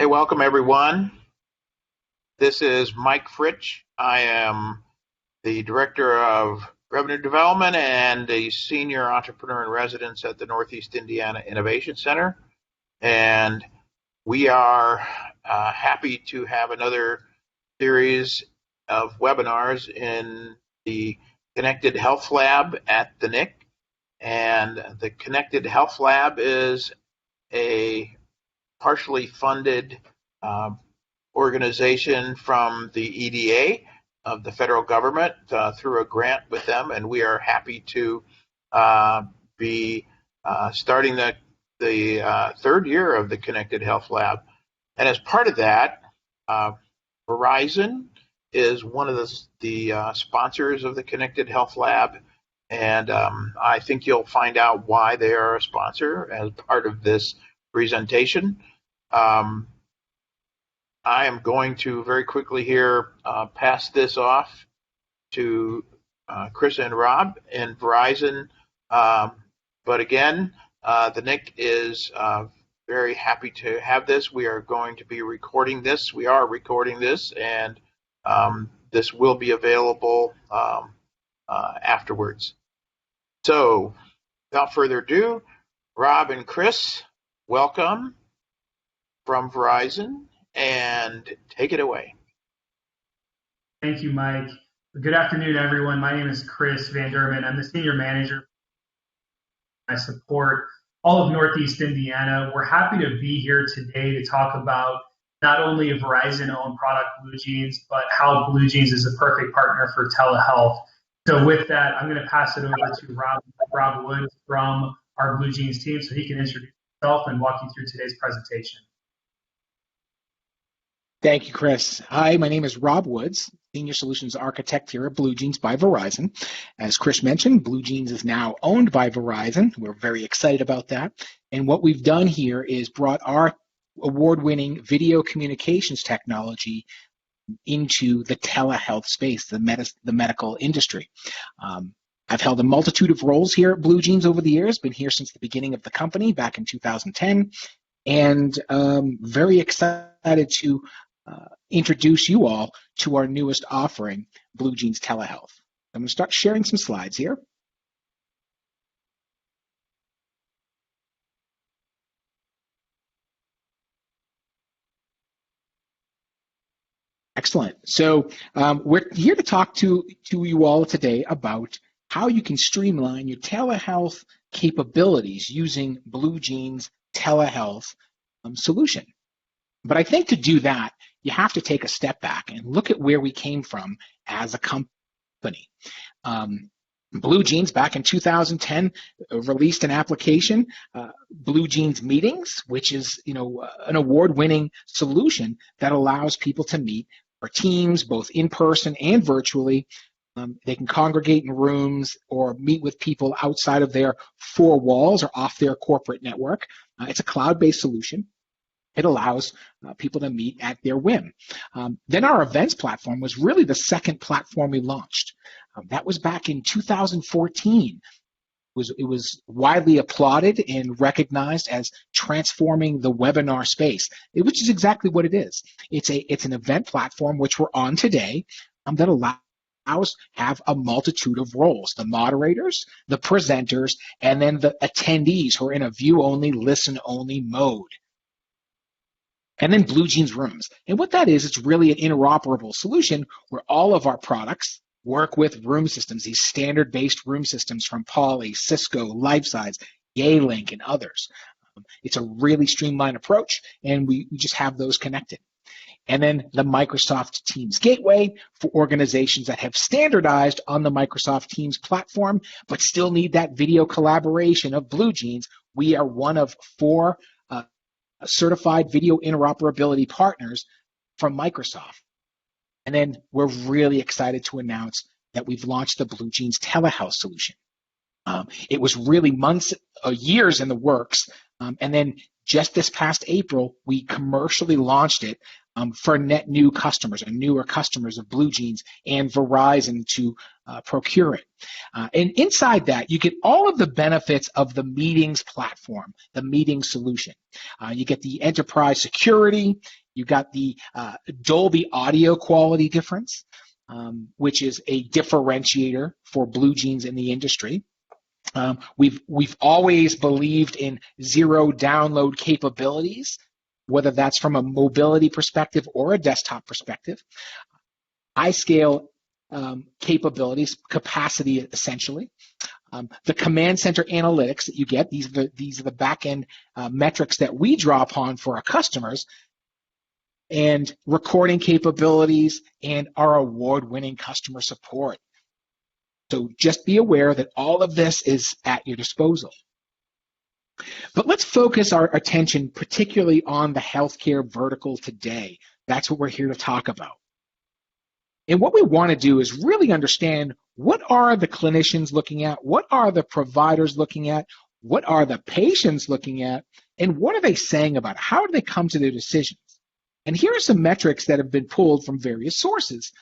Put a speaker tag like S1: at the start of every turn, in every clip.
S1: Hey, welcome everyone. This is Mike Fritsch. I am the Director of Revenue Development and a Senior Entrepreneur in Residence at the Northeast Indiana Innovation Center. And we are happy to have another series of webinars in the Connected Health Lab at the NIIC. And the Connected Health Lab is a partially funded organization from the EDA of the federal government through a grant with them, and we are happy to be starting the third year of the Connected Health Lab. And as part of that, Verizon is one of the sponsors of the Connected Health Lab, and I think you'll find out why they are a sponsor as part of this presentation. I am going to very quickly here pass this off to Chris and Rob and Verizon. But again, the NIIC is very happy to have this. We are going to be recording this. We are recording this, and this will be available afterwards. So without further ado, Rob and Chris, welcome from Verizon, and take it away.
S2: Thank you, Mike. Good afternoon, everyone. My name is Chris Van Derman. I'm the Senior Manager. I support all of Northeast Indiana. We're happy to be here today to talk about not only a Verizon-owned product, BlueJeans, but how BlueJeans is a perfect partner for telehealth. So with that, I'm going to pass it over to Robb Woods from our BlueJeans team so he can introduce himself and walk you through today's presentation.
S3: Thank you, Chris. Hi, my name is Robb Woods, Senior Solutions Architect here at BlueJeans by Verizon. As Chris mentioned, BlueJeans is now owned by Verizon. We're very excited about that. And what we've done here is brought our award-winning video communications technology into the telehealth space, the medical industry. I've held a multitude of roles here at BlueJeans over the years, been here since the beginning of the company back in 2010, and very excited to introduce you all to our newest offering, BlueJeans Telehealth. I'm going to start sharing some slides here. Excellent. So we're here to talk to you all today about how you can streamline your telehealth capabilities using BlueJeans Telehealth solution. But I think to do that, you have to take a step back and look at where we came from as a company. BlueJeans back in 2010 released an application, BlueJeans Meetings, which is an award-winning solution that allows people to meet for teams, both in person and virtually. They can congregate in rooms or meet with people outside of their four walls or off their corporate network. It's a cloud-based solution. It allows people to meet at their whim. Then our events platform was really the second platform we launched. That was back in 2014. It was widely applauded and recognized as transforming the webinar space, which is exactly what it is. It's an event platform, which we're on today, that allows have a multitude of roles: the moderators, the presenters, and then the attendees who are in a view-only, listen-only mode. And then BlueJeans Rooms. And what that is, it's really an interoperable solution where all of our products work with room systems, these standard-based room systems from Poly, Cisco, Lifesize, Yealink, and others. It's a really streamlined approach, and we just have those connected. And then the Microsoft Teams Gateway for organizations that have standardized on the Microsoft Teams platform, but still need that video collaboration of BlueJeans. We are one of 4 certified video interoperability partners from Microsoft. And then we're really excited to announce that we've launched the BlueJeans Telehealth solution. It was really months, years in the works, and then just this past April, we commercially launched it for net new customers and newer customers of BlueJeans and Verizon to procure it. And inside that, you get all of the benefits of the meetings platform, the meeting solution. You get the enterprise security, you got the Dolby audio quality difference, which is a differentiator for BlueJeans in the industry. We've always believed in zero download capabilities, whether that's from a mobility perspective or a desktop perspective. iScale capabilities, capacity essentially. The command center analytics that you get, these are the back-end metrics that we draw upon for our customers, and recording capabilities and our award-winning customer support. So just be aware that all of this is at your disposal. But let's focus our attention particularly on the healthcare vertical today. That's what we're here to talk about. And what we want to do is really understand, what are the clinicians looking at? What are the providers looking at? What are the patients looking at? And what are they saying about it? How do they come to their decisions? And here are some metrics that have been pulled from various sources.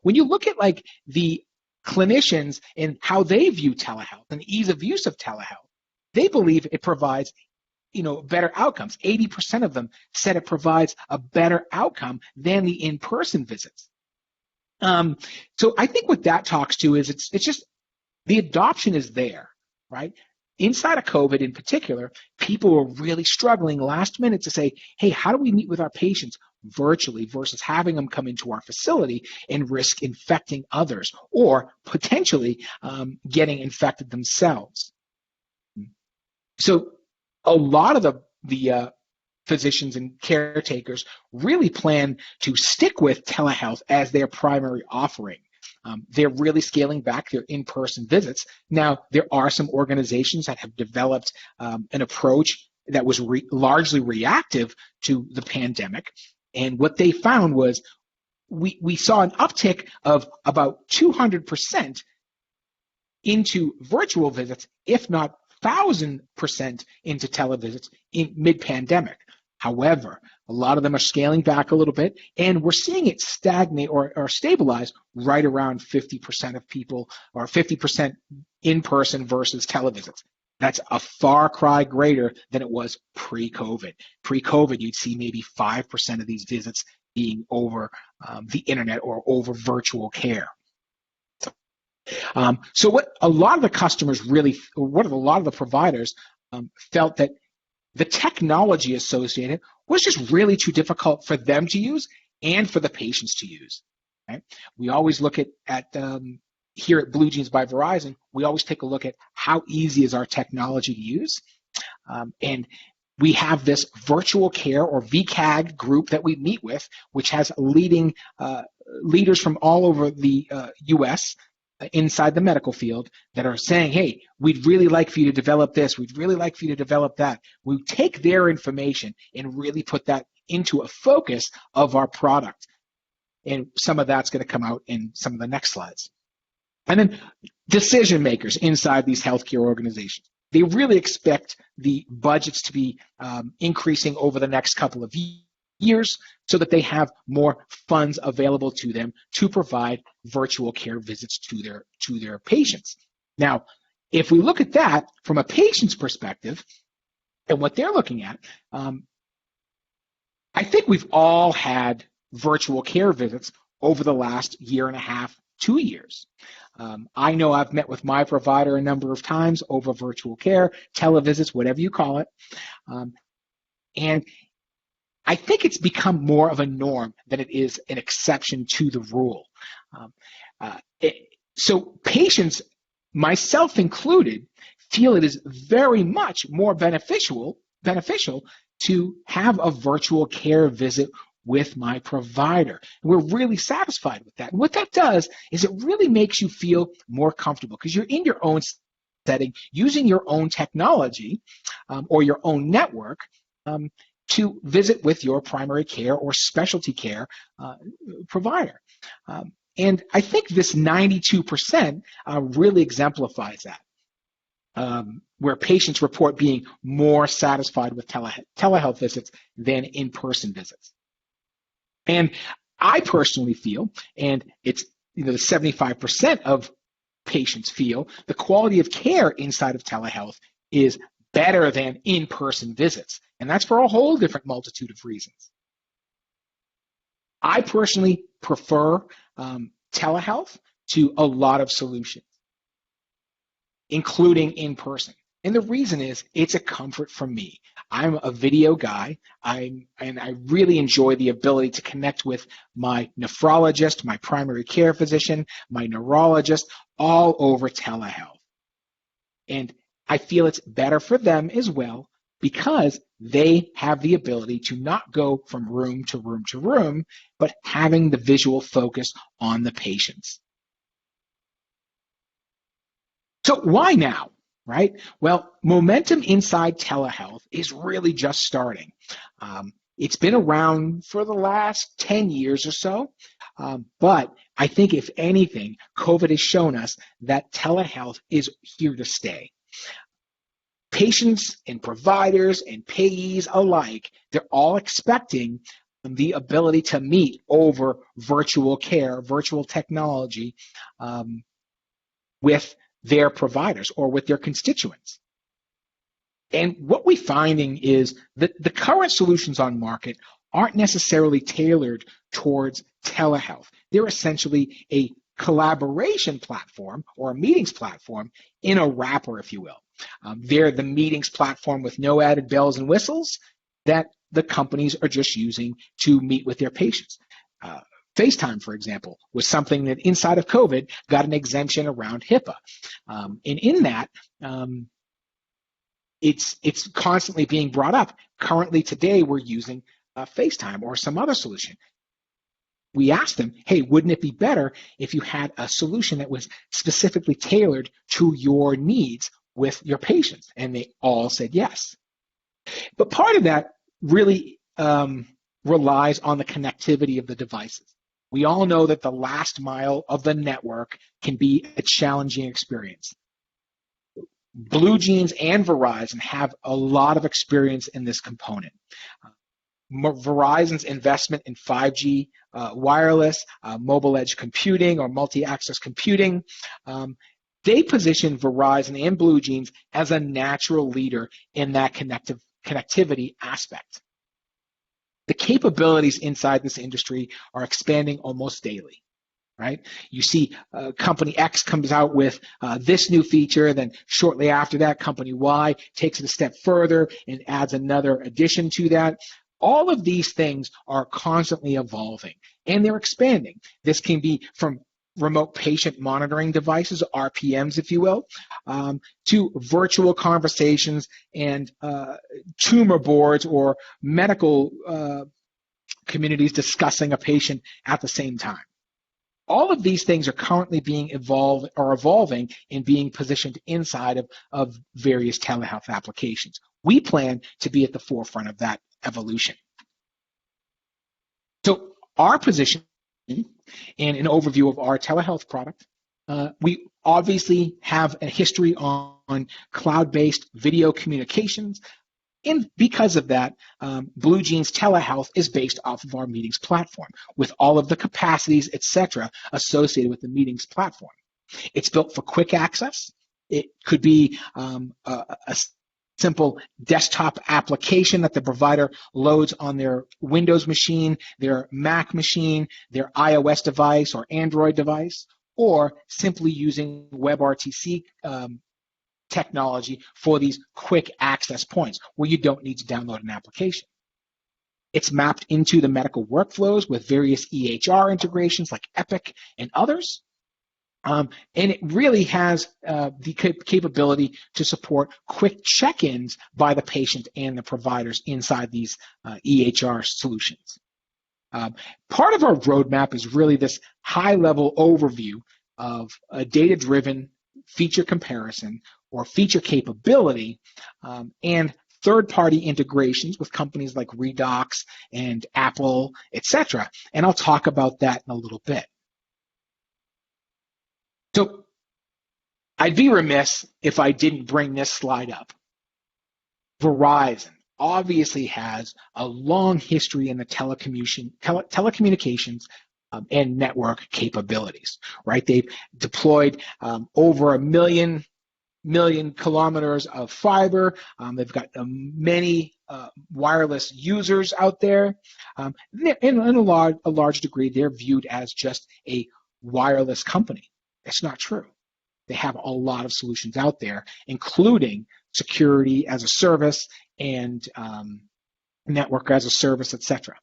S3: When you look at like the clinicians and how they view telehealth and ease of use of telehealth, they believe it provides better outcomes. 80% of them said it provides a better outcome than the in-person visits. So I think what that talks to is it's just the adoption is there, right? Inside of COVID in particular, people were really struggling last minute to say, hey, how do we meet with our patients virtually versus having them come into our facility and risk infecting others or potentially getting infected themselves? So a lot of the physicians and caretakers really plan to stick with telehealth as their primary offering. They're really scaling back their in-person visits. Now, there are some organizations that have developed an approach that was largely reactive to the pandemic. And what they found was we saw an uptick of about 200% into virtual visits, if not 1,000% into televisits in mid-pandemic. However, a lot of them are scaling back a little bit, and we're seeing it stagnate or stabilize right around 50% of people, or 50% in-person versus televisits. That's a far cry greater than it was pre-COVID. Pre-COVID, you'd see maybe 5% of these visits being over the internet or over virtual care. So what a lot of the customers what a lot of the providers felt that the technology associated was just really too difficult for them to use and for the patients to use. Right? We always look at here at BlueJeans by Verizon, we always take a look at how easy is our technology to use. And we have this virtual care or VCAG group that we meet with, which has leaders from all over the U.S., inside the medical field that are saying, hey, we'd really like for you to develop this, we'd really like for you to develop that. We take their information and really put that into a focus of our product. And some of that's going to come out in some of the next slides. And then decision makers inside these healthcare organizations. They really expect the budgets to be increasing over the next couple of years so that they have more funds available to them to provide virtual care visits to their patients. Now, if we look at that from a patient's perspective and what they're looking at, I think we've all had virtual care visits over the last year and a half, 2 years. I know I've met with my provider a number of times over virtual care, televisits, whatever you call it. And I think it's become more of a norm than it is an exception to the rule. So patients, myself included, feel it is very much more beneficial to have a virtual care visit with my provider. We're really satisfied with that. And what that does is it really makes you feel more comfortable because you're in your own setting, using your own technology or your own network to visit with your primary care or specialty care provider. And I think this 92% really exemplifies that, where patients report being more satisfied with telehealth visits than in-person visits. And I personally feel, and it's the 75% of patients feel the quality of care inside of telehealth is better than in-person visits. And that's for a whole different multitude of reasons. I personally prefer telehealth to a lot of solutions, including in-person. And the reason is it's a comfort for me. I'm a video guy, and I really enjoy the ability to connect with my nephrologist, my primary care physician, my neurologist, all over telehealth. And I feel it's better for them as well because they have the ability to not go from room to room to room, but having the visual focus on the patients. So why now? Right? Well, momentum inside telehealth is really just starting. It's been around for the last 10 years or so, but I think if anything, COVID has shown us that telehealth is here to stay. Patients and providers and payees alike, they're all expecting the ability to meet over virtual care, virtual technology, with their providers or with their constituents. And what we're finding is that the current solutions on market aren't necessarily tailored towards telehealth. They're essentially a collaboration platform or a meetings platform in a wrapper, if you will. They're the meetings platform with no added bells and whistles that the companies are just using to meet with their patients. FaceTime, for example, was something that inside of COVID got an exemption around HIPAA. And in that, it's constantly being brought up. Currently today, we're using FaceTime or some other solution. We asked them, hey, wouldn't it be better if you had a solution that was specifically tailored to your needs with your patients? And they all said yes. But part of that really relies on the connectivity of the devices. We all know that the last mile of the network can be a challenging experience. BlueJeans and Verizon have a lot of experience in this component. Verizon's investment in 5G wireless, mobile edge computing or multi-access computing, they position Verizon and BlueJeans as a natural leader in that connectivity aspect. The capabilities inside this industry are expanding almost daily, right? You see company X comes out with this new feature, then shortly after that, company Y takes it a step further and adds another addition to that. All of these things are constantly evolving, and they're expanding. This can be from remote patient monitoring devices, RPMs, if you will, to virtual conversations and tumor boards or medical communities discussing a patient at the same time. All of these things are currently being evolving and being positioned inside of various telehealth applications. We plan to be at the forefront of that evolution. So our position and an overview of our telehealth product, we obviously have a history on cloud-based video communications, and because of that, BlueJeans Telehealth is based off of our meetings platform with all of the capacities, etc., associated with the meetings platform. It's built for quick access. It could be a simple desktop application that the provider loads on their Windows machine, their Mac machine, their iOS device or Android device, or simply using WebRTC technology for these quick access points where you don't need to download an application. It's mapped into the medical workflows with various EHR integrations like Epic and others. And it really has the capability to support quick check-ins by the patient and the providers inside these EHR solutions. Part of our roadmap is really this high-level overview of a data-driven feature comparison or feature capability and third-party integrations with companies like Redox and Apple, etc. And I'll talk about that in a little bit. So I'd be remiss if I didn't bring this slide up. Verizon obviously has a long history in the telecommunications and network capabilities, right? They've deployed over a million kilometers of fiber. They've got many wireless users out there. In a large degree, they're viewed as just a wireless company. It's not true. They have a lot of solutions out there, including security as a service and network as a service, etc.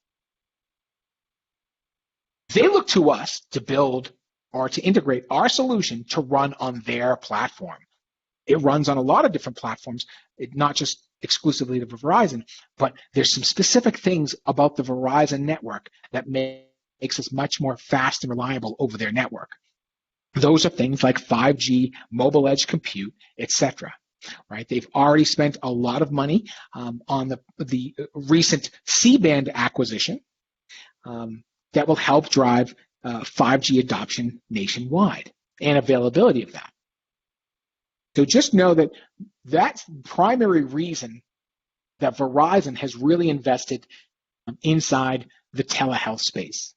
S3: They look to us to build or to integrate our solution to run on their platform. It runs on a lot of different platforms, not just exclusively to Verizon, but there's some specific things about the Verizon network that makes us much more fast and reliable over their network. Those are things like 5G, mobile edge compute, etc. Right? They've already spent a lot of money on the recent C-band acquisition that will help drive 5G adoption nationwide and availability of that. So just know that that's the primary reason that Verizon has really invested inside the telehealth space.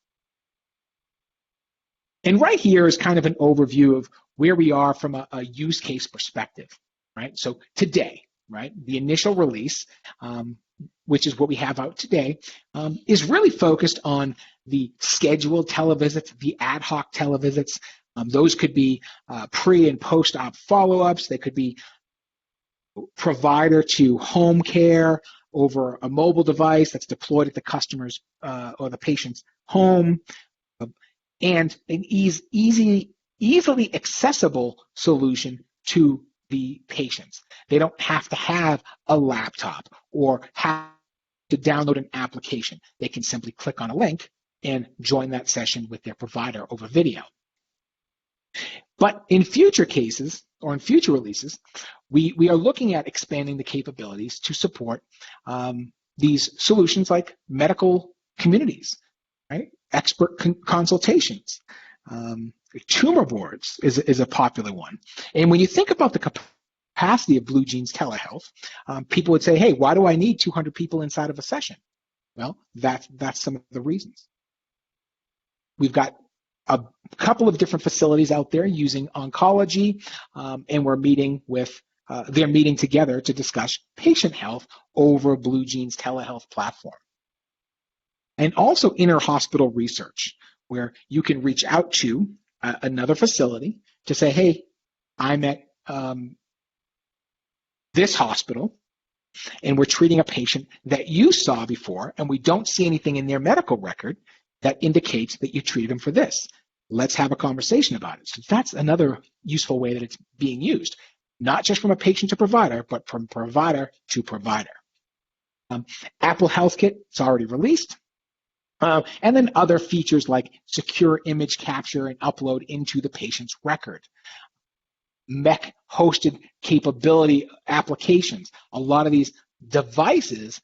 S3: And right here is kind of an overview of where we are from a use case perspective, right? So today, right, the initial release, which is what we have out today, is really focused on the scheduled televisits, the ad hoc televisits. Those could be pre and post-op follow-ups. They could be provider to home care over a mobile device that's deployed at the customer's or the patient's home, and an easily accessible solution to the patients. They don't have to have a laptop or have to download an application. They can simply click on a link and join that session with their provider over video. But in future cases or in future releases, we are looking at expanding the capabilities to support these solutions like medical communities, right? Expert consultations. Tumor boards is a popular one. And when you think about the capacity of BlueJeans Telehealth, people would say, hey, why do I need 200 people inside of a session? Well, that's some of the reasons. We've got a couple of different facilities out there using oncology, and we're meeting with, they're meeting together to discuss patient health over BlueJeans Telehealth platform. And also inter-hospital research, where you can reach out to another facility to say, hey, I'm at this hospital, and we're treating a patient that you saw before, and we don't see anything in their medical record that indicates that you treated them for this. Let's have a conversation about it. So that's another useful way that it's being used, not just from a patient to provider, but from provider to provider. Apple Health Kit, it's already released. And then other features like secure image capture and upload into the patient's record. MEC-hosted capability applications. A lot of these devices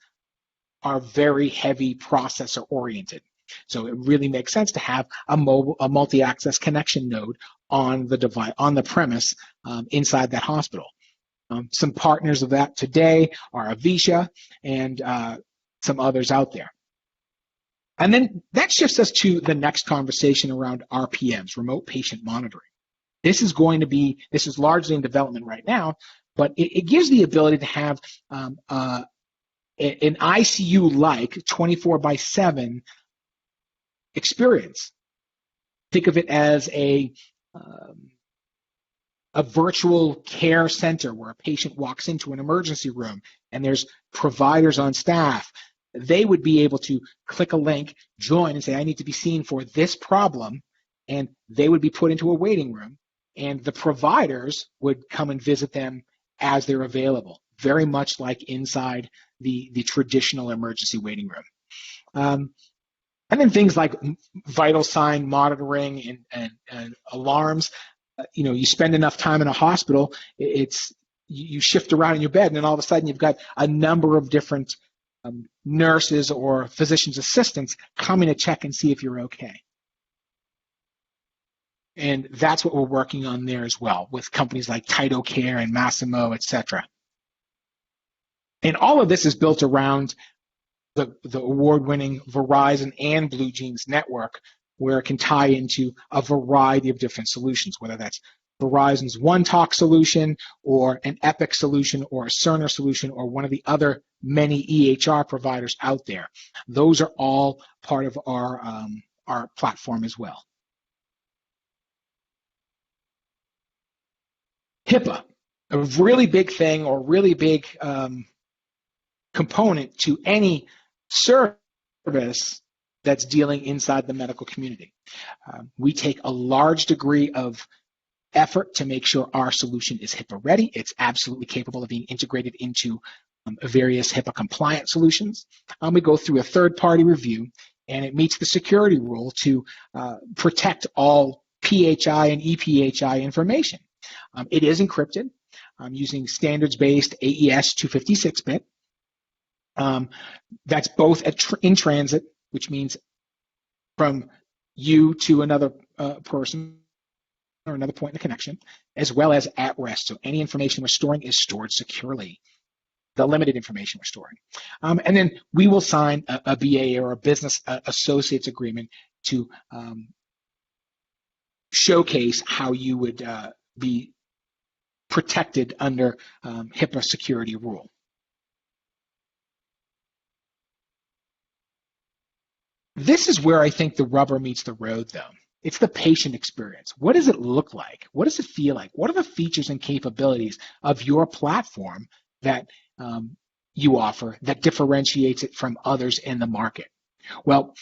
S3: are very heavy processor-oriented. So it really makes sense to have a multi-access connection node on the device, on the premise inside that hospital. Some partners of that today are Avisha and some others out there. And then that shifts us to the next conversation around RPMs, remote patient monitoring. This is largely in development right now, but it gives the ability to have an ICU-like 24/7 experience. Think of it as a virtual care center where a patient walks into an emergency room and there's providers on staff. They would be able to click a link, join, and say, I need to be seen for this problem, and they would be put into a waiting room, and the providers would come and visit them as they're available, very much like inside the traditional emergency waiting room. And then things like vital sign monitoring and alarms. You spend enough time in a hospital, you shift around in your bed, and then all of a sudden you've got a number of different nurses or physician's assistants coming to check and see if you're okay. And that's what we're working on there as well with companies like TytoCare and Masimo, etc. And all of this is built around the award-winning Verizon and BlueJeans network where it can tie into a variety of different solutions, whether that's Verizon's OneTalk solution or an Epic solution or a Cerner solution or one of the other many EHR providers out there. Those are all part of our platform as well. HIPAA, a really big thing or really big component to any service that's dealing inside the medical community. We take a large degree of effort to make sure our solution is HIPAA ready. It's absolutely capable of being integrated into various HIPAA compliant solutions. We go through a third-party review, and it meets the security rule to protect all PHI and EPHI information. It is encrypted using standards-based AES 256-bit. That's both in transit, which means from you to another person or another point in the connection, as well as at rest. So any information we're storing is stored securely, the limited information we're storing. And then we will sign a BA or a business associates agreement to showcase how you would be protected under HIPAA security rule. This is where I think the rubber meets the road, though. It's the patient experience. What does it look like? What does it feel like? What are the features and capabilities of your platform that you offer that differentiates it from others in the market? Well,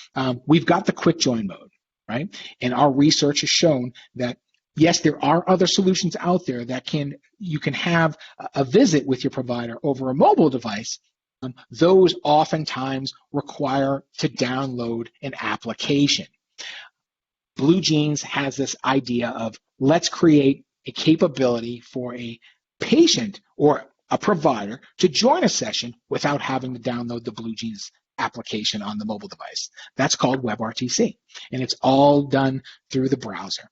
S3: we've got the quick join mode, right? And our research has shown that, yes, there are other solutions out there that you can have a visit with your provider over a mobile device. Those oftentimes require to download an application. BlueJeans has this idea of let's create a capability for a patient or a provider to join a session without having to download the BlueJeans application on the mobile device. That's called WebRTC, and it's all done through the browser.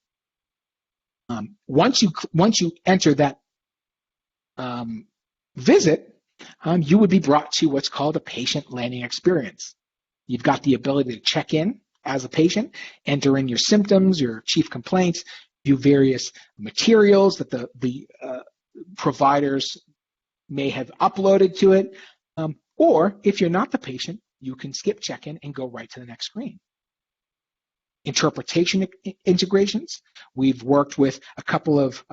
S3: Once you enter that visit, you would be brought to what's called a patient landing experience. You've got the ability to check in as a patient, enter in your symptoms, your chief complaints, view various materials that the providers may have uploaded to it, or if you're not the patient, you can skip check-in and go right to the next screen. Interpretation integrations. We've worked with a couple of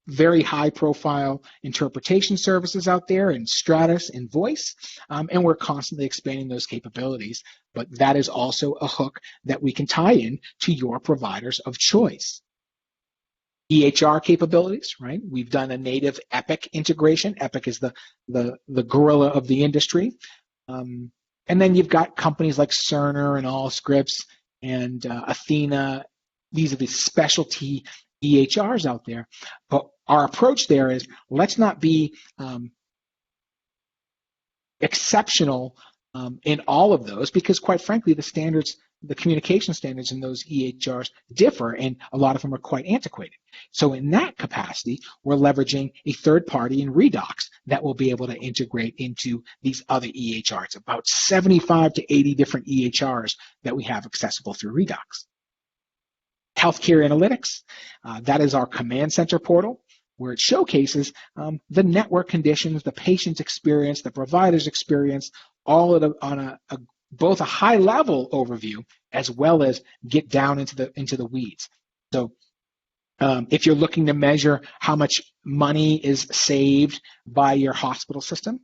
S3: very high-profile interpretation services out there in Stratus and Voice, and we're constantly expanding those capabilities. But that is also a hook that we can tie in to your providers of choice. EHR capabilities, right? We've done a native Epic integration. Epic is the gorilla of the industry. And then you've got companies like Cerner and Allscripts and Athena. These are the specialty EHRs out there. But our approach there is let's not be exceptional in all of those, because quite frankly, the standards, the communication standards in those EHRs differ, and a lot of them are quite antiquated. So in that capacity, we're leveraging a third party in Redox that will be able to integrate into these other EHRs, about 75 to 80 different EHRs that we have accessible through Redox. Healthcare analytics, that is our command center portal, where it showcases the network conditions, the patient's experience, the provider's experience, all on both a high-level overview as well as get down into the weeds. So if you're looking to measure how much money is saved by your hospital system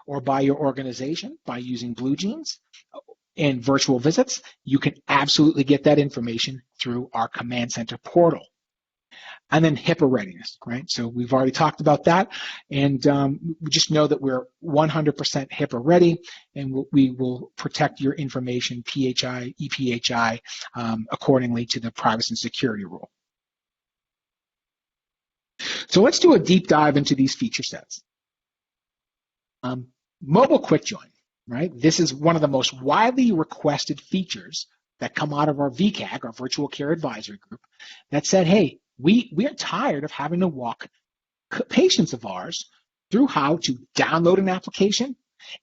S3: or by your organization by using BlueJeans and virtual visits, you can absolutely get that information through our command center portal. And then HIPAA readiness, right? So we've already talked about that, and we just know that we're 100% HIPAA ready, and we will protect your information, PHI, EPHI, accordingly to the privacy and security rule. So let's do a deep dive into these feature sets. Mobile quick join, right? This is one of the most widely requested features that come out of our VCAG, our Virtual Care Advisory Group, that said, hey, we are tired of having to walk patients of ours through how to download an application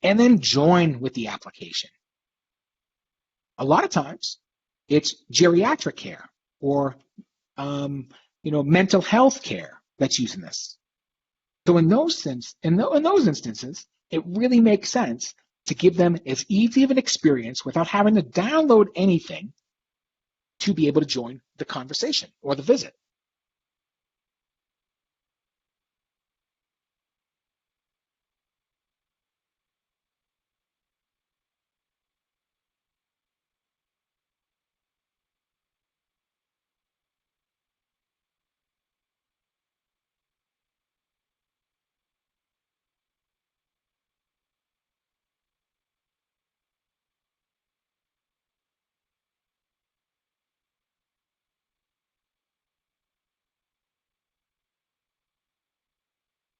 S3: and then join with the application. A lot of times, It's geriatric care or mental health care that's using this. So in those instances, it really makes sense to give them as easy of an experience without having to download anything to be able to join the conversation or the visit.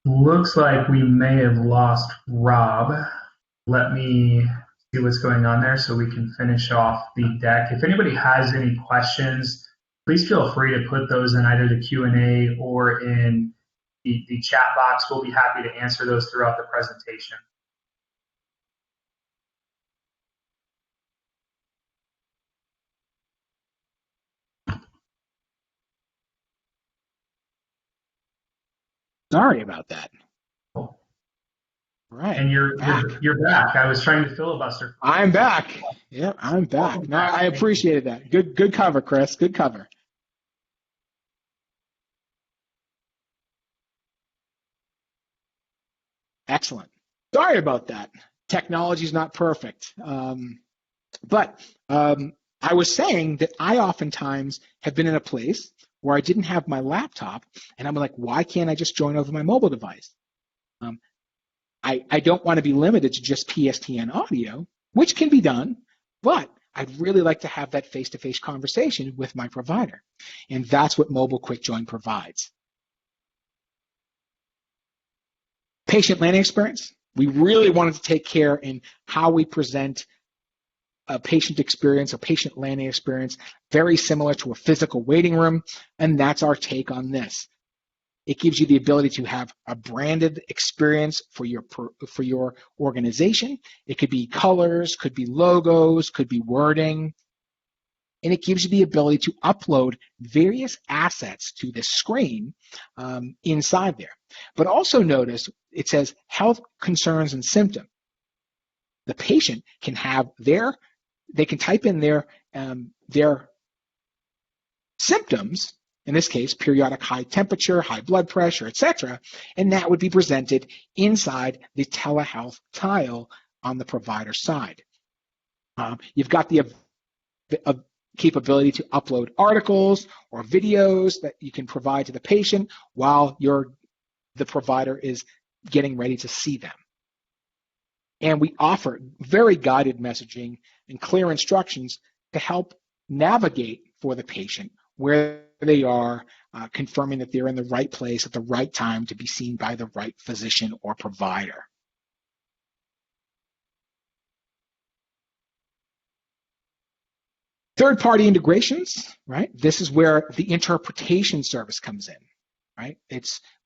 S2: Looks like we may have lost Rob. Let me see what's going on there so we can finish off the deck. If anybody has any questions, please feel free to put those in either the Q&A or in the chat box. We'll be happy to answer those throughout the presentation.
S3: Sorry about that. Right.
S2: And you're back. I was trying to filibuster.
S3: I'm back. Yep, I'm back. No, I appreciated that. Good cover, Chris. Good cover. Excellent. Sorry about that. Technology's not perfect. But I was saying that I oftentimes have been in a place where I didn't have my laptop, and I'm like, why can't I just join over my mobile device? I don't want to be limited to just PSTN audio, which can be done, but I'd really like to have that face-to-face conversation with my provider. And that's what Mobile Quick Join provides. Patient landing experience. We really wanted to take care in how we present a patient experience, a patient landing experience, very similar to a physical waiting room, and that's our take on this. It gives you the ability to have a branded experience for your organization. It could be colors, could be logos, could be wording, and it gives you the ability to upload various assets to the screen inside there. But also notice it says health concerns and symptoms. The patient can have they can type in their symptoms, in this case, periodic high temperature, high blood pressure, etc., and that would be presented inside the telehealth tile on the provider side. You've got the capability to upload articles or videos that you can provide to the patient while the provider is getting ready to see them. And we offer very guided messaging and clear instructions to help navigate for the patient where they are, confirming that they're in the right place at the right time to be seen by the right physician or provider. Third-party integrations, right? This is where the interpretation service comes in, right?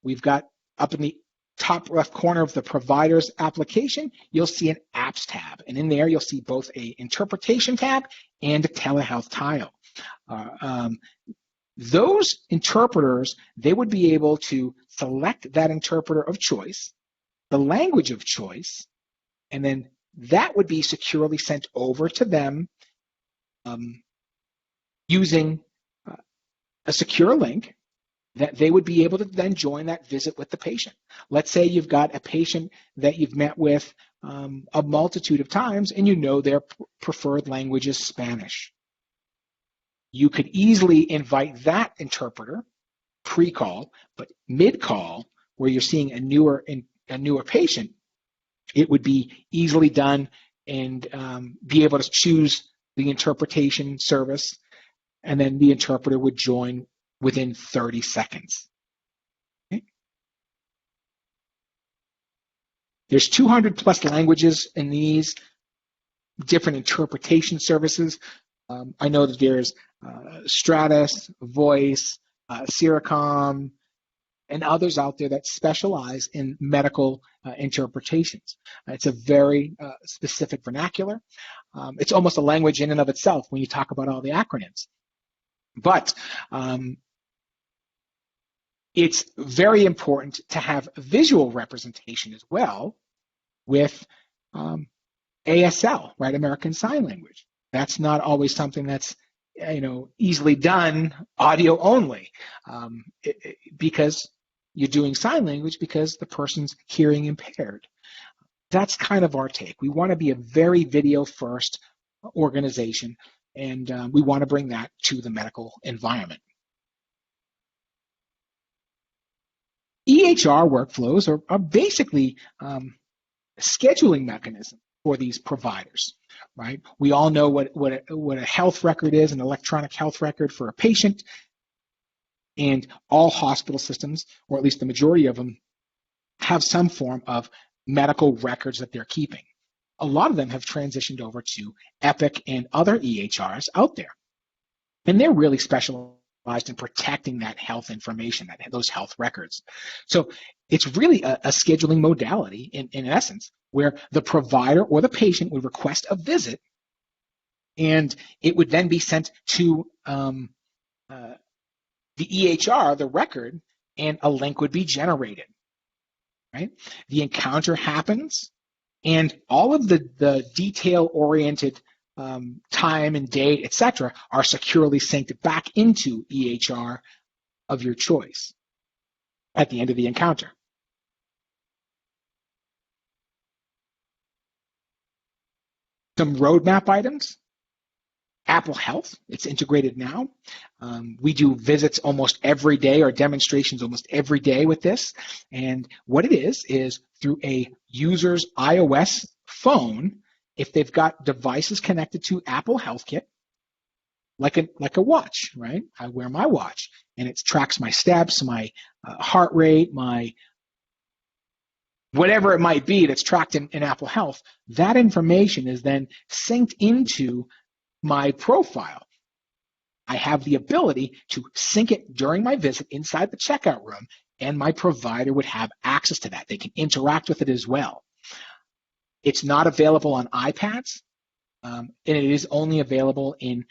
S3: We've got up in the top left corner of the provider's application, you'll see an apps tab, and in there you'll see both a interpretation tab and a telehealth tile. Those interpreters, they would be able to select that interpreter of choice, the language of choice, and then that would be securely sent over to them using a secure link that they would be able to then join that visit with the patient. Let's say you've got a patient that you've met with a multitude of times and you know their preferred language is Spanish. You could easily invite that interpreter pre-call, but mid-call, where you're seeing a newer patient, it would be easily done and be able to choose the interpretation service, and then the interpreter would join within 30 seconds. Okay. There's 200 plus languages in these different interpretation services. I know that there's Stratus, Voice, Siricom, and others out there that specialize in medical interpretations. It's a very specific vernacular. It's almost a language in and of itself when you talk about all the acronyms. But it's very important to have visual representation as well with ASL, right, American Sign Language. That's not always something that's easily done audio only, because you're doing sign language because the person's hearing impaired. That's kind of our take. We want to be a very video-first organization, and we want to bring that to the medical environment. EHR workflows are basically scheduling mechanism for these providers, right? We all know what a health record is, an electronic health record for a patient, and all hospital systems, or at least the majority of them, have some form of medical records that they're keeping. A lot of them have transitioned over to Epic and other EHRs out there, and they're really specialized in protecting that health information, those health records. So it's really a scheduling modality in essence, where the provider or the patient would request a visit, and it would then be sent to the EHR, the record, and a link would be generated, right? The encounter happens, and all of the detail-oriented time and date, etc., are securely synced back into EHR of your choice at the end of the encounter. Some roadmap items. Apple Health, it's integrated now. We do visits almost every day, or demonstrations almost every day with this. And what it is through a user's iOS phone, if they've got devices connected to Apple Health Kit, like a watch, right? I wear my watch, and it tracks my steps, my heart rate, my whatever it might be that's tracked in Apple Health. That information is then synced into my profile. I have the ability to sync it during my visit inside the checkout room, and my provider would have access to that. They can interact with it as well. It's not available on iPads, and it is only available in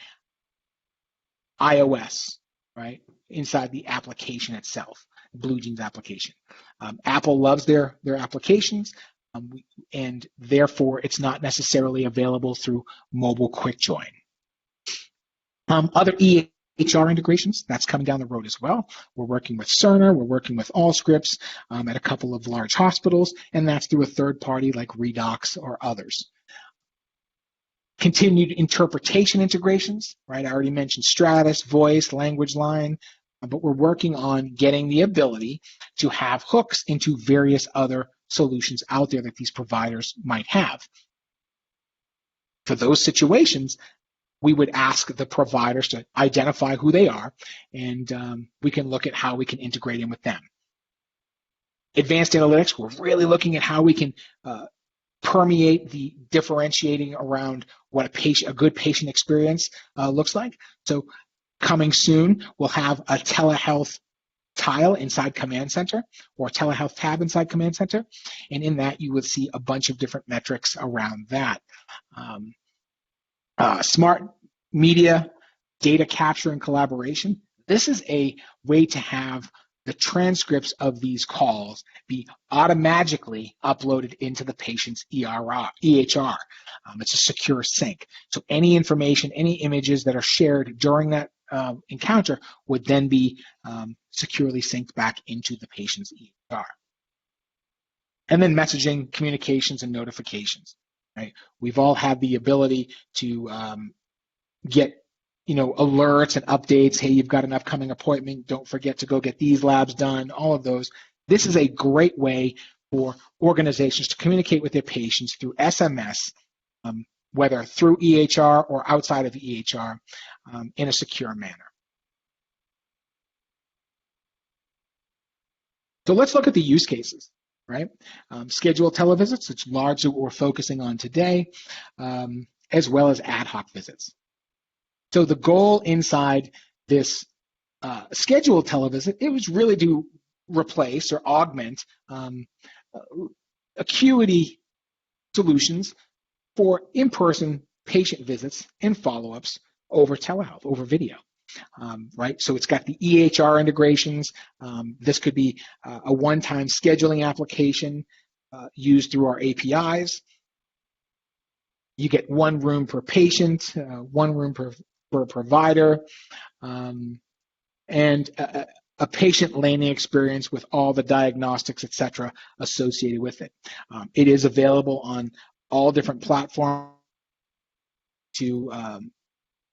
S3: iOS, right, inside the application itself, BlueJeans application. Apple loves their applications, and therefore it's not necessarily available through mobile quick join. Other EHR integrations, that's coming down the road as well. We're working with Cerner, we're working with Allscripts at a couple of large hospitals, and that's through a third party like Redox or others. Continued interpretation integrations, right? I already mentioned Stratus, Voice, Language Line, but we're working on getting the ability to have hooks into various other solutions out there that these providers might have. For those situations, we would ask the providers to identify who they are, and we can look at how we can integrate in with them. Advanced analytics, we're really looking at how we can permeate the differentiating around what a good patient experience looks like. So coming soon, we'll have a telehealth tile inside Command Center, or telehealth tab inside Command Center, and in that you would see a bunch of different metrics around that. Smart media, data capture and collaboration. This is a way to have the transcripts of these calls be automatically uploaded into the patient's EHR. It's a secure sync. So any information, any images that are shared during that encounter would then be securely synced back into the patient's EHR. And then messaging, communications, and notifications. Right? We've all had the ability to get alerts and updates. Hey, you've got an upcoming appointment. Don't forget to go get these labs done, all of those. This is a great way for organizations to communicate with their patients through SMS, whether through EHR or outside of EHR, in a secure manner. So let's look at the use cases, right? Scheduled televisits, which largely what we're focusing on today, as well as ad hoc visits. So the goal inside this scheduled televisit, it was really to replace or augment acuity solutions for in-person patient visits and follow-ups over telehealth, over video. Right? So it's got the EHR integrations. This could be a one-time scheduling application used through our APIs. You get one room per patient, one room per provider, and a patient landing experience with all the diagnostics, et cetera, associated with it. It is available on all different platforms to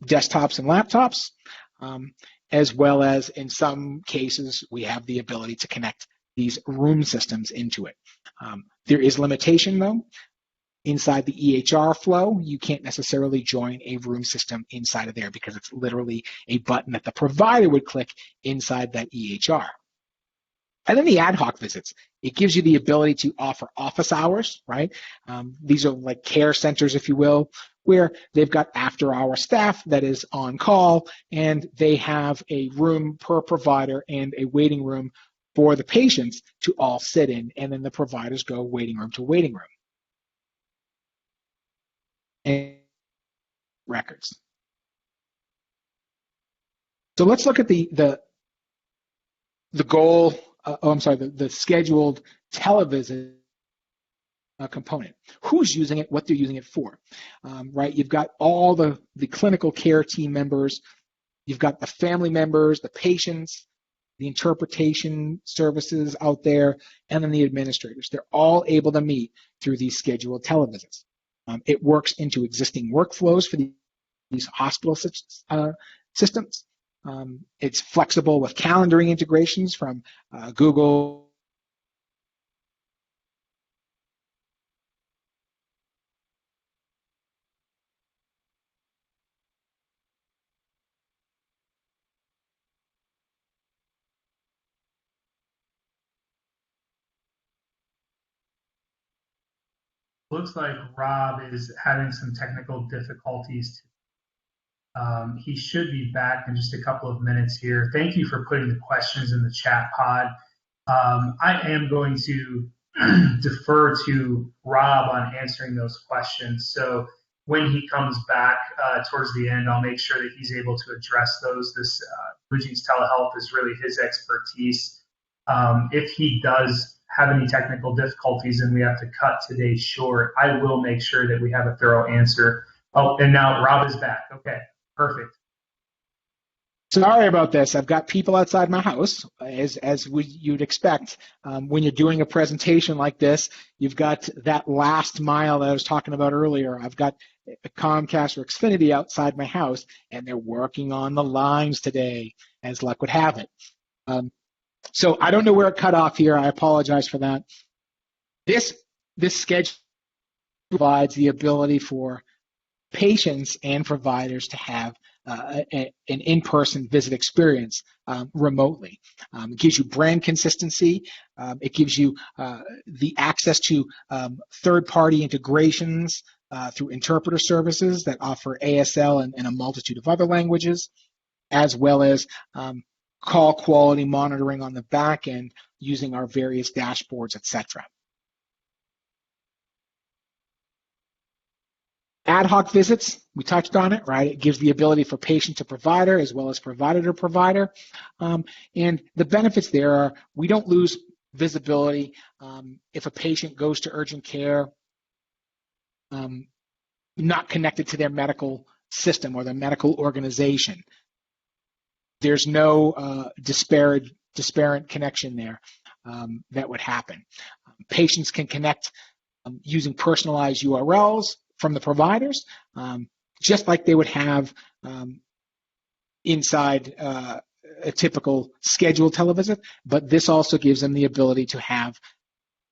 S3: desktops and laptops, as well as in some cases, we have the ability to connect these room systems into it. There is limitation though. Inside the EHR flow, you can't necessarily join a room system inside of there because it's literally a button that the provider would click inside that EHR. And then the ad hoc visits, it gives you the ability to offer office hours, right? These are like care centers, if you will, where they've got after-hour staff that is on call, and they have a room per provider and a waiting room for the patients to all sit in, and then the providers go waiting room to waiting room. And records. So let's look at the goal. The scheduled televisit component. Who's using it? What they're using it for? Right? You've got all the clinical care team members. You've got the family members, the patients, the interpretation services out there, and then the administrators. They're all able to meet through these scheduled televisits. It works into existing workflows for these hospital systems. It's flexible with calendaring integrations from Google.
S2: Looks like Rob is having some technical difficulties. He should be back in just a couple of minutes here. Thank you for putting the questions in the chat pod. I am going to defer to Rob on answering those questions. So when he comes back towards the end, I'll make sure that he's able to address those. This BlueJeans Telehealth is really his expertise. If he does have any technical difficulties and we have to cut today short, I will make sure that we have a thorough answer. Oh, and now Rob is back. Okay, perfect.
S3: Sorry about this. I've got people outside my house, as you'd expect. When you're doing a presentation like this, you've got that last mile that I was talking about earlier. I've got a Comcast or Xfinity outside my house, and they're working on the lines today, as luck would have it. So I don't know where it cut off here. I apologize for that. This schedule provides the ability for patients and providers to have an in-person visit experience remotely. It gives you brand consistency. It gives you the access to third-party integrations through interpreter services that offer ASL and a multitude of other languages, as well as call quality monitoring on the back end using our various dashboards, etc. Ad hoc visits, we touched on it, right? It gives the ability for patient to provider as well as provider to provider. And the benefits there are we don't lose visibility if a patient goes to urgent care not connected to their medical system or their medical organization. There's no disparate connection there that would happen. Patients can connect using personalized URLs from the providers, just like they would have inside a typical scheduled televisit, but this also gives them the ability to have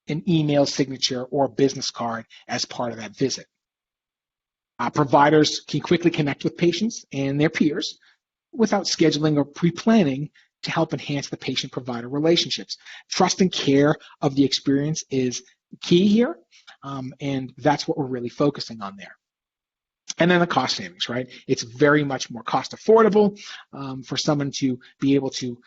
S3: an email signature or business card as part of that visit. Providers can quickly connect with patients and their peers without scheduling or pre-planning to help enhance the patient-provider relationships. Trust and care of the experience is key here, and that's what we're really focusing on there. And then the cost savings, right? It's very much more cost affordable for someone to be able to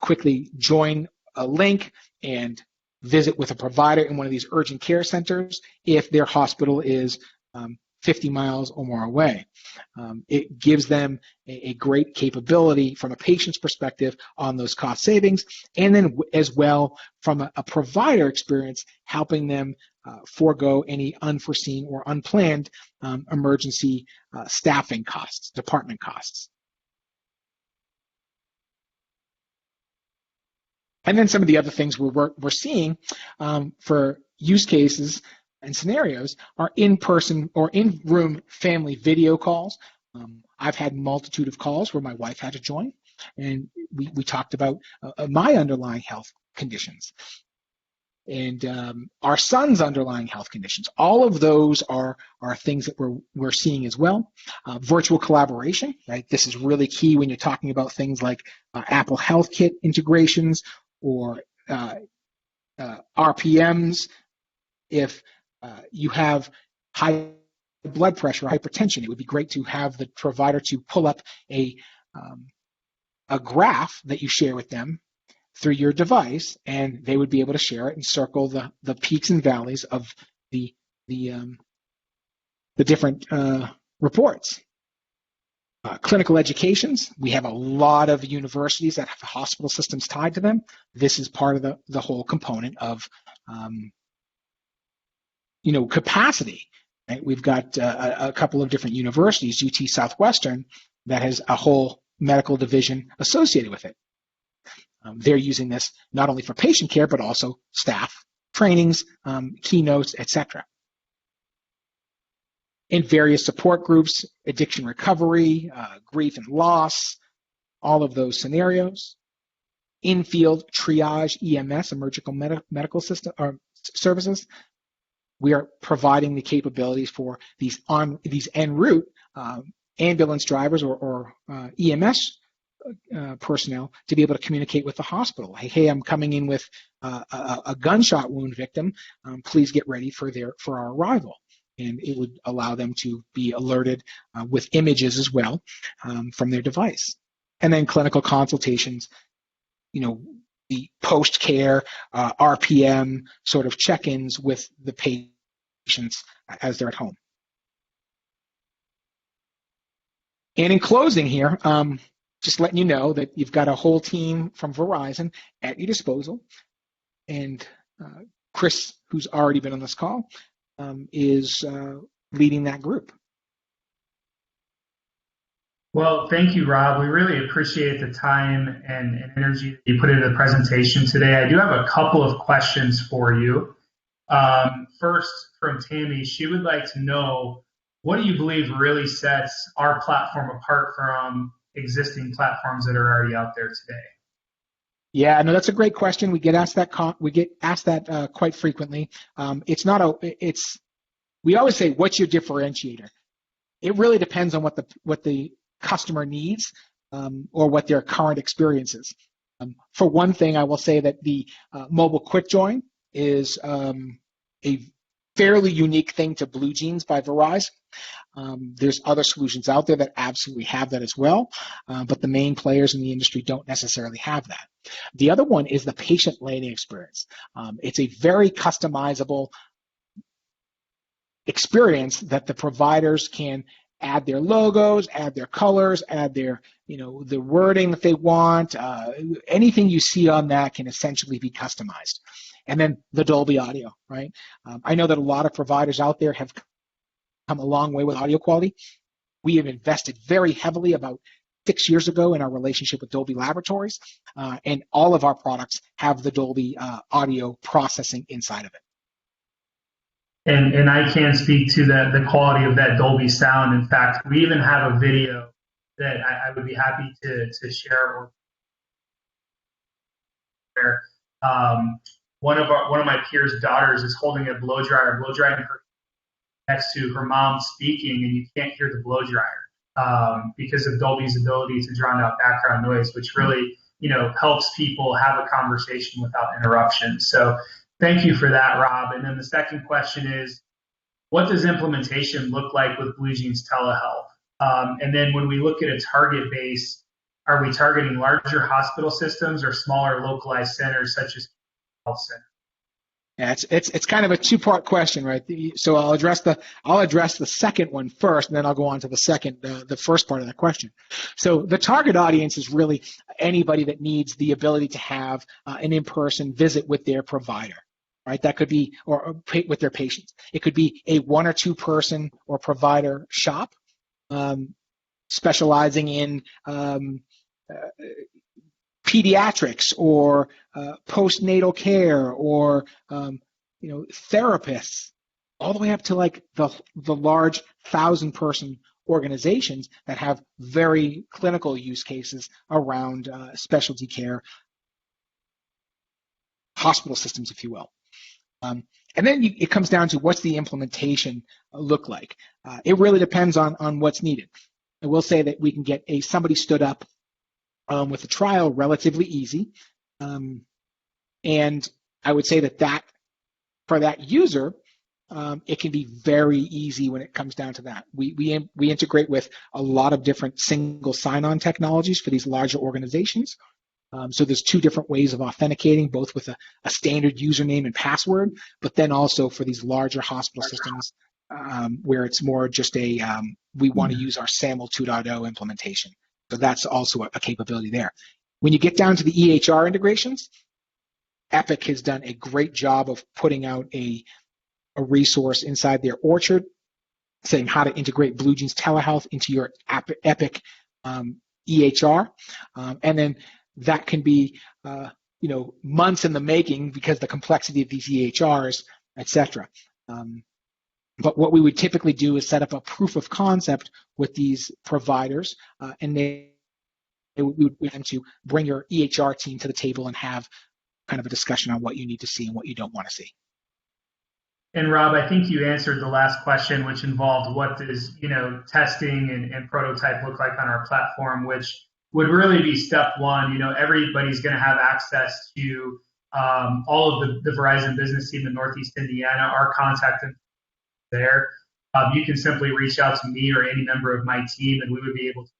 S3: quickly join a link and visit with a provider in one of these urgent care centers if their hospital is 50 miles or more away. It gives them a great capability from a patient's perspective on those cost savings, and then as well from a provider experience, helping them forego any unforeseen or unplanned emergency staffing costs, department costs. And then some of the other things we're seeing for use cases and scenarios are in-person or in-room family video calls. I've had multitude of calls where my wife had to join, and we talked about my underlying health conditions and our son's underlying health conditions. All of those are things that we're seeing as well. Virtual collaboration, right? This is really key when you're talking about things like Apple Health Kit integrations or RPMs. If you have high blood pressure, hypertension, it would be great to have the provider to pull up a graph that you share with them through your device, and they would be able to share it and circle the peaks and valleys of the different reports. Clinical educations, we have a lot of universities that have hospital systems tied to them. This is part of the whole component of capacity. Right? We've got a couple of different universities, UT Southwestern, that has a whole medical division associated with it. They're using this not only for patient care, but also staff, trainings, keynotes, etc. In various support groups, addiction recovery, grief and loss, all of those scenarios. In-field triage EMS, emergency medical system or services. We are providing the capabilities for these en route ambulance drivers or EMS personnel to be able to communicate with the hospital. Hey, I'm coming in with a gunshot wound victim. Please get ready for our arrival. And it would allow them to be alerted with images as well from their device. And then clinical consultations, the post-care RPM sort of check-ins with the patients as they're at home. And in closing here, just letting you know that you've got a whole team from Verizon at your disposal. And Chris, who's already been on this call, is leading that group.
S2: Well, thank you, Rob. We really appreciate the time and energy that you put into the presentation today. I do have a couple of questions for you. First, from Tammy, she would like to know, what do you believe really sets our platform apart from existing platforms that are already out there today?
S3: Yeah, no, that's a great question. We get asked that quite frequently. We always say, what's your differentiator? It really depends on what the customer needs or what their current experience is. For one thing, I will say that the mobile quick join is a fairly unique thing to BlueJeans by Verizon. There's other solutions out there that absolutely have that as well, but the main players in the industry don't necessarily have that. The other one is the patient landing experience. It's a very customizable experience that the providers can add their logos, add their colors, add their, the wording that they want. Anything you see on that can essentially be customized. And then the Dolby audio, right? I know that a lot of providers out there have come a long way with audio quality. We have invested very heavily about 6 years ago in our relationship with Dolby Laboratories, and all of our products have the Dolby audio processing inside of it.
S2: And I can speak to the quality of that Dolby sound. In fact, we even have a video that I would be happy to share. Where one of my peers' daughters is holding a blow drying her next to her mom speaking, and you can't hear the blow dryer because of Dolby's ability to drown out background noise, which really helps people have a conversation without interruption. So thank you for that, Rob. And then the second question is, what does implementation look like with BlueJeans Telehealth? And then when we look at a target base, Are we targeting larger hospital systems or smaller localized centers such as health centers?
S3: Yeah, it's kind of a two-part question, right? So I'll address the second one first, and then I'll go on to the first part of the question. So the target audience is really anybody that needs the ability to have an in-person visit with their provider, right? That could be or with their patients. It could be a one or two person or provider shop, specializing in pediatrics or postnatal care or therapists, all the way up to like the large 1,000-person organizations that have very clinical use cases around specialty care, hospital systems, if you will. And then it comes down to what's the implementation look like. It really depends on what's needed. I will say that we can get somebody stood up with a trial relatively easy. And I would say that for that user, it can be very easy when it comes down to that. We integrate with a lot of different single sign-on technologies for these larger organizations. So there's two different ways of authenticating, both with a standard username and password, but then also for these larger hospital systems where it's more just we want to use our SAML 2.0 implementation. So that's also a capability there. When you get down to the EHR integrations, Epic has done a great job of putting out a resource inside their Orchard saying how to integrate BlueJeans Telehealth into your Epic EHR. And then that can be months in the making because the complexity of these EHRs, et cetera. But what we would typically do is set up a proof of concept with these providers, and we would want them to bring your EHR team to the table and have kind of a discussion on what you need to see and what you don't want to see.
S2: And Rob, I think you answered the last question, which involved what does testing and prototype look like on our platform, which would really be step one. Everybody's going to have access to all of the Verizon business team in Northeast Indiana. Our contact information there. You can simply reach out to me or any member of my team, and we would be able to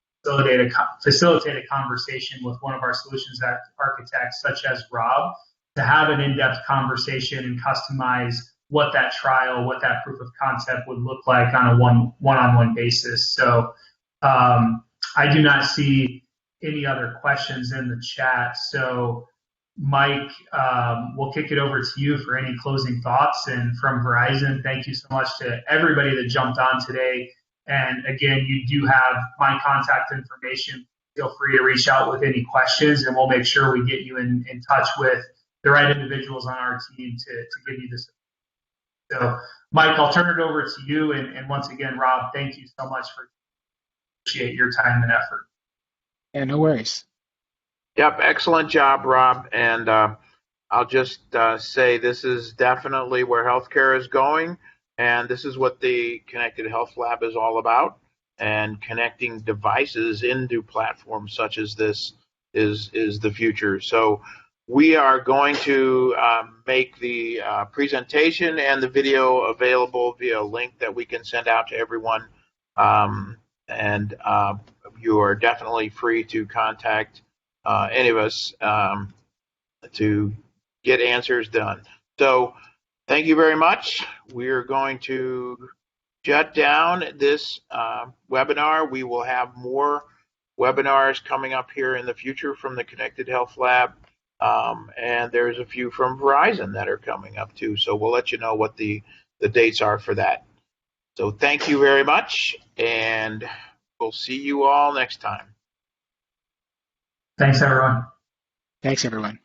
S2: facilitate a conversation with one of our solutions architects, such as Rob, to have an in-depth conversation and customize what that trial, what that proof of concept would look like on a one-on-one basis. So I do not see any other questions in the chat. So Mike, we'll kick it over to you for any closing thoughts. And from Verizon, thank you so much to everybody that jumped on today. And again, you do have my contact information. Feel free to reach out with any questions, and we'll make sure we get you in touch with the right individuals on our team to give you this. So, Mike, I'll turn it over to you. And once again, Rob, thank you so much appreciate your time and effort.
S3: Yeah, no worries.
S1: Yep, excellent job, Rob. And I'll just say this is definitely where healthcare is going, and this is what the Connected Health Lab is all about. And connecting devices into platforms such as this is the future. So we are going to make the presentation and the video available via a link that we can send out to everyone. And you are definitely free to contact any of us to get answers done. So thank you very much. We're going to shut down this webinar. We will have more webinars coming up here in the future from the Connected Health Lab. And there's a few from Verizon that are coming up too. So we'll let you know what the dates are for that. So thank you very much, and we'll see you all next time.
S2: Thanks, everyone.
S3: Thanks, everyone.